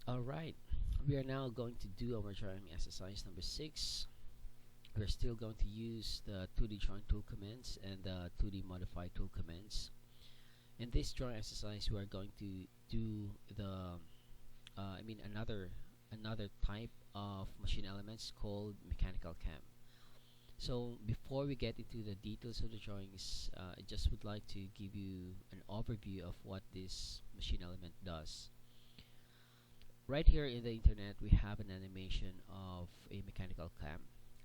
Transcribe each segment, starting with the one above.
Alright, we are now going to do our drawing exercise number 6. We're still going to use the 2D drawing tool commands and the 2D modify tool commands. In this drawing exercise, we are going to do the another type of machine elements called mechanical cam. So before we get into the details of the drawings, I just would like to give you an overview of what this machine element does. Right here in the internet, we have an animation of a mechanical cam.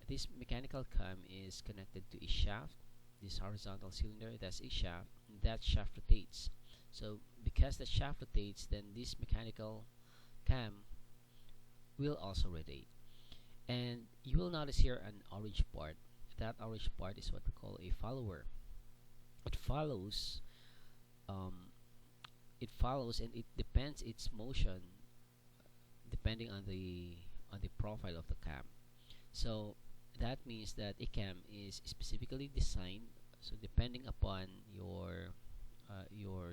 This mechanical cam is connected to a shaft, this horizontal cylinder. That's a shaft, and that shaft rotates. So because the shaft rotates, then this mechanical cam will also rotate. And you will notice here an orange part. That orange part is what we call a follower. It follows and it depends its motion depending on the profile of the cam. So that means that a cam is specifically designed, so depending upon your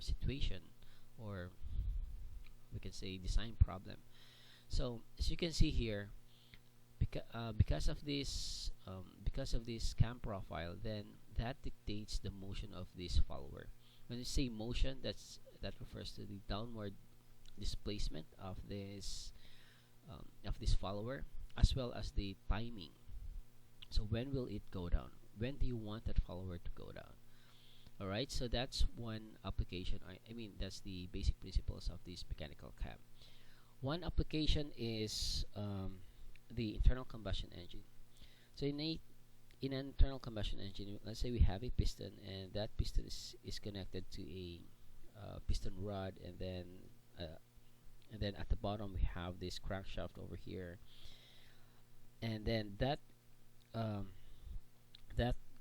situation, or we can say design problem. So as you can see here, because of this cam profile, then that dictates the motion of this follower. When you say motion, that refers to the downward displacement of this follower, as well as the timing. So when will it go down? When do you want that follower to go down? Alright, so that's one application. I mean, that's the basic principles of this mechanical cam. One application is the internal combustion engine. So in an internal combustion engine, let's say we have a piston, and that piston is connected to a piston rod, and then at the bottom we have this crankshaft over here, and then that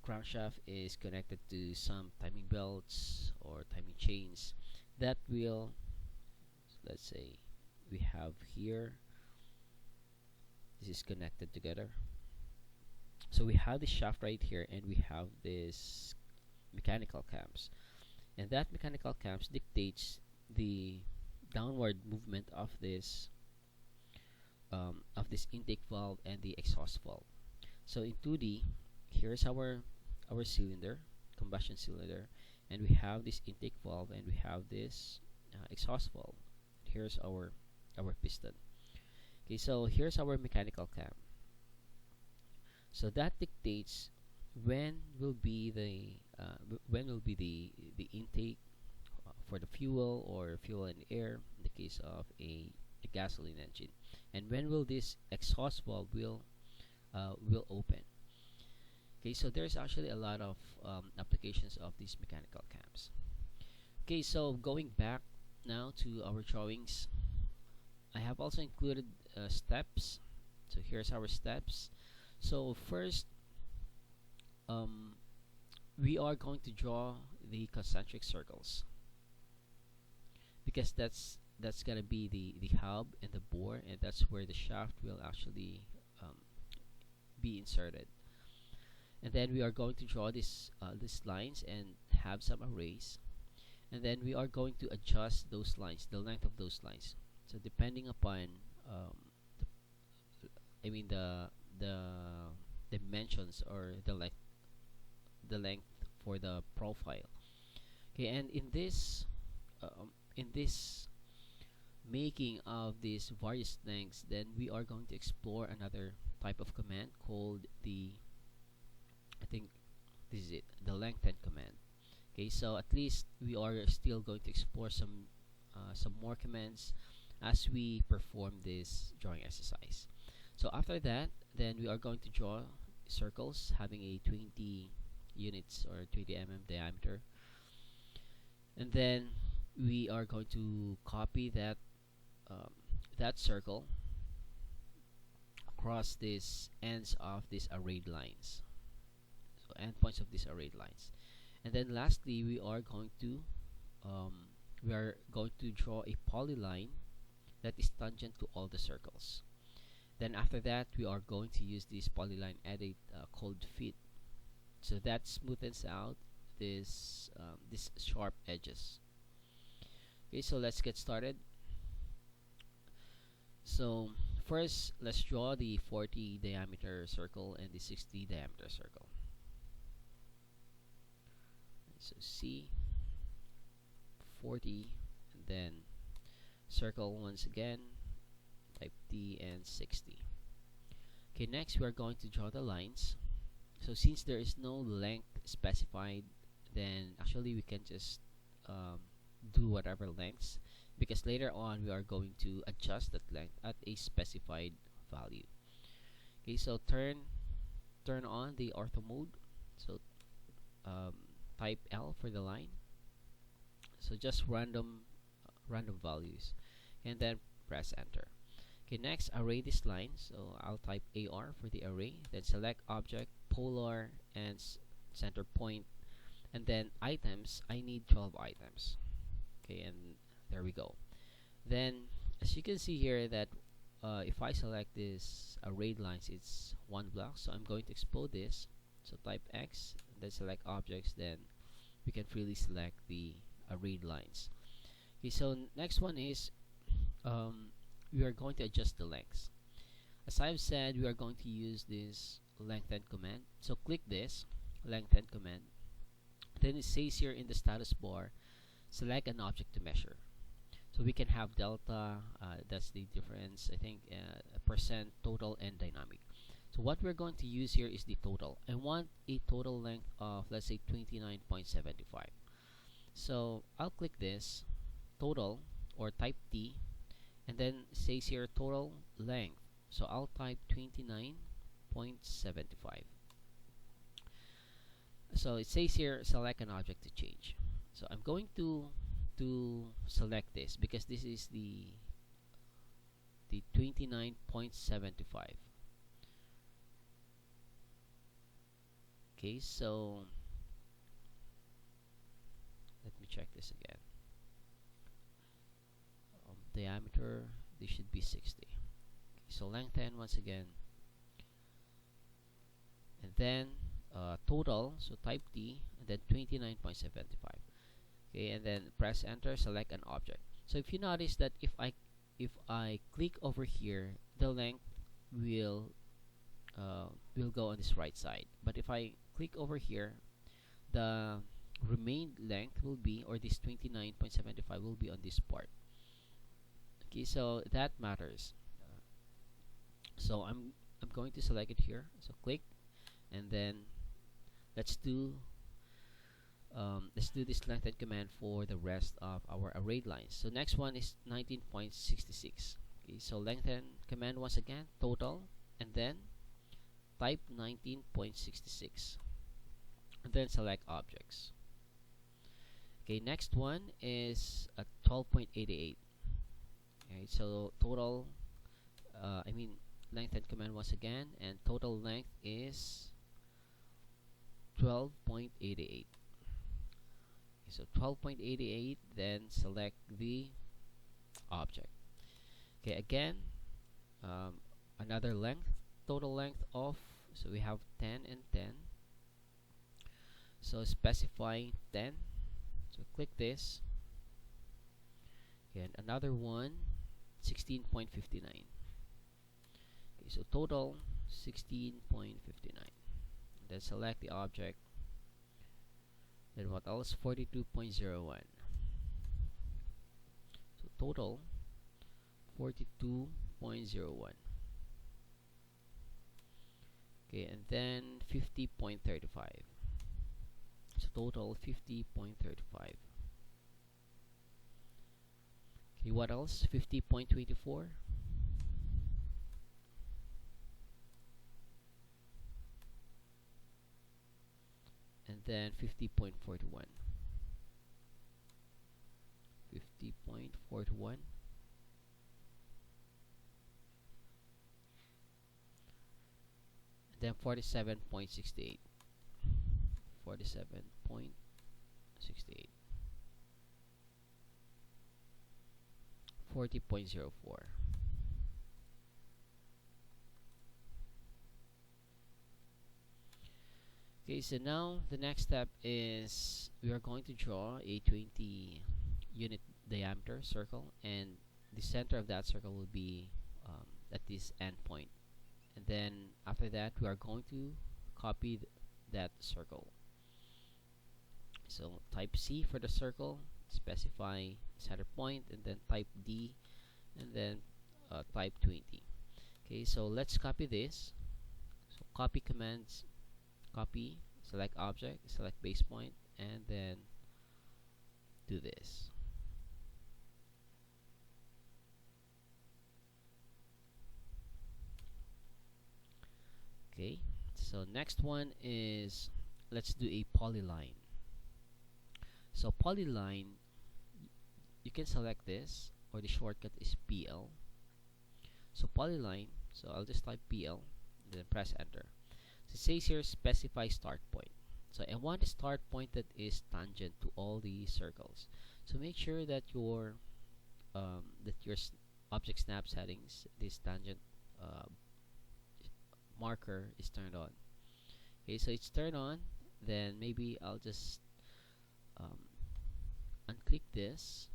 crankshaft is connected to some timing belts or timing chains that will, let's say we have here, this is connected together. So we have the shaft right here, and we have this mechanical cams, and that mechanical cams dictates the downward movement of this intake valve and the exhaust valve. So in 2D, here's our cylinder, combustion cylinder, and we have this intake valve, and we have this exhaust valve. Here's our piston. Okay, so here's our mechanical cam. So that dictates when will be the intake for the fuel, or fuel and air in the case of a gasoline engine, and when will this exhaust valve will open. Okay, so there's actually a lot of applications of these mechanical cams. Okay, so going back now to our drawings, I have also included steps. So here's our steps. So first, we are going to draw the concentric circles, because that's gonna be the hub and the bore, and that's where the shaft will actually be inserted. And then we are going to draw these lines and have some arrays, and then we are going to adjust those lines, the length of those lines. So depending upon the dimensions, or the length for the profile. Okay, and in this making of these various lengths, then we are going to explore another type of command called I think this is it, the lengthen command. Okay, so at least we are still going to explore some more commands as we perform this drawing exercise. So after that, then we are going to draw circles having a 20 units or 20 mm diameter, and then we are going to copy that circle across these ends of these arrayed lines, so endpoints of these arrayed lines. And then lastly, we are going to draw a polyline that is tangent to all the circles. Then after that, we are going to use this polyline edit called fit, so that smoothens out these sharp edges. Okay, so let's get started. So first, let's draw the 40 diameter circle and the 60 diameter circle. So C 40, and then circle once again, type D, and 60. Okay, next we are going to draw the lines. So since there is no length specified, then actually we can just do whatever lengths, because later on we are going to adjust that length at a specified value. Okay, so turn on the ortho mode. So um, type L for the line. So just random values, and then press enter. Okay, next, array this line. So I'll type AR for the array, then select object, polar, and center point, and then items. I need 12 items. Okay, and there we go. Then, as you can see here, that if I select this arrayed lines, it's one block. So I'm going to expose this. So type X, and then select objects. Then we can freely select the arrayed lines. Okay, so next one is we are going to adjust the lengths. As I've said, we are going to use this lengthen command. So click this lengthen command. Then it says here in the status bar, select an object to measure. So we can have delta, that's the difference, I think, percent, total, and dynamic. So what we're going to use here is the total. I want a total length of, let's say, 29.75. So I'll click this total, or type T, and then it says here total length. So I'll type 29.75. So it says here select an object to change. So I'm going to select this because this is the 29.75. Okay, so let me check this again. Diameter, this should be 60. Okay, so lengthen once again, and then total, so type T, and then 29.75. Okay, and then press enter, select an object. So if you notice that if I click over here, the length will go on this right side, but if I click over here, the remained length will be, or this 29.75 will be on this part. Okay, so that matters. So I'm going to select it here. So click, and then let's do this lengthen command for the rest of our arrayed lines. So next one is 19.66. Okay, so lengthen command once again, total, and then type 19.66, and then select objects. Okay, next one is 12.88. Okay, so total, lengthen command once again, and total length is 12.88. Okay, so 12.88, then select the object. Okay, again, another length, total length of, so we have 10 and 10. So specify 10. So click this. And another one, 16.59. Okay, so total 16.59. Then select the object. Then what else? 42.01. So total 42.01. Okay, and then 50.35. So total 50.35. Okay, what else? 50.24. And then 50.41. 50.41. And then 47.68. 47.68. 40.04. Okay, so now the next step is we are going to draw a 20 unit diameter circle, and the center of that circle will be at this endpoint, and then after that we are going to copy that circle. So type C for the circle, specify center point, and then type D, and then type 20. Okay, so let's copy this. So copy commands, copy, select object, select base point, and then do this. Okay, so next one is, let's do a polyline. So polyline, you can select this, or the shortcut is PL. So polyline, so I'll just type PL, then press enter. So it says here specify start point. So I want a start point that is tangent to all the circles. So make sure that your object snap settings, this tangent marker is turned on. Okay, so it's turned on. Then maybe I'll just unclick this.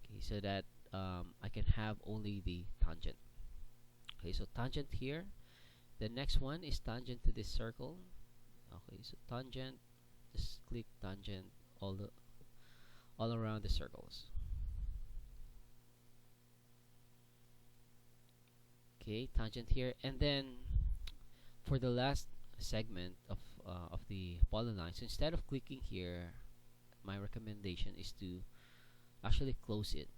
Okay, so that I can have only the tangent. Okay, so tangent here. The next one is tangent to this circle. Okay, so tangent, just click tangent all around the circles. Okay, tangent here, and then for the last segment of the polyline, so instead of clicking here, my recommendation is to actually close it,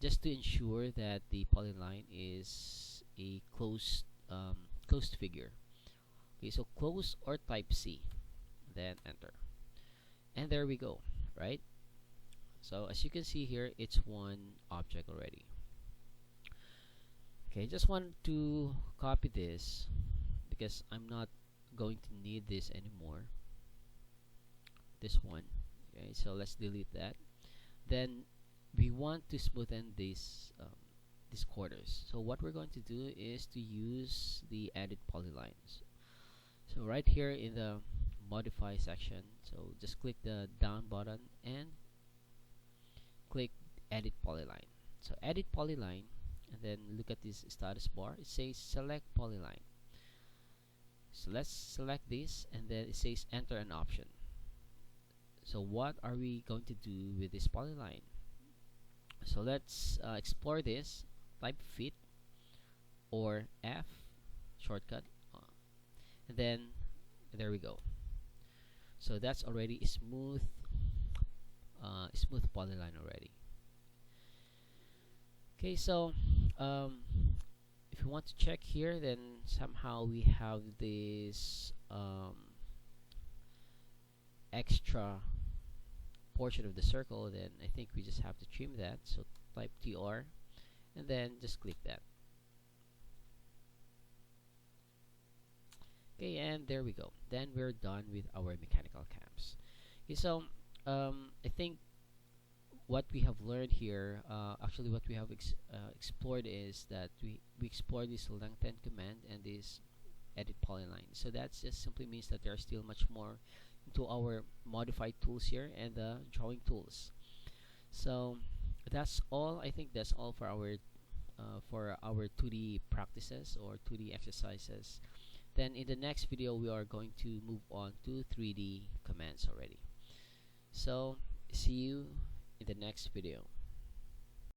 just to ensure that the polyline is a closed figure. Okay, so close or type C, then enter, and there we go. Right, so as you can see here, it's one object already. Okay, just want to copy this because I'm not going to need this anymore, this one. Okay, so let's delete that. Then we want to smoothen these corners. So what we're going to do is to use the edit polylines. So right here in the modify section, so just click the down button and click edit polyline. So edit polyline, and then look at this status bar. It says select polyline. So let's select this, and then it says enter an option. So what are we going to do with this polyline? So let's explore this. Type fit or F shortcut, and then there we go. So that's already a smooth polyline already. Okay, so if you want to check here, then somehow we have this extra portion of the circle. Then I think we just have to trim that. So type TR, and then just click that. Okay, and there we go. Then we're done with our mechanical cams. Okay, so I think what we have learned here, actually what we have explored, is that we explored this lengthen command and this edit polyline. So that just simply means that there are still much more into our modified tools here and the drawing tools. So that's all. I think that's all for our 2D practices or 2D exercises. Then in the next video we are going to move on to 3D commands already. So see you in the next video.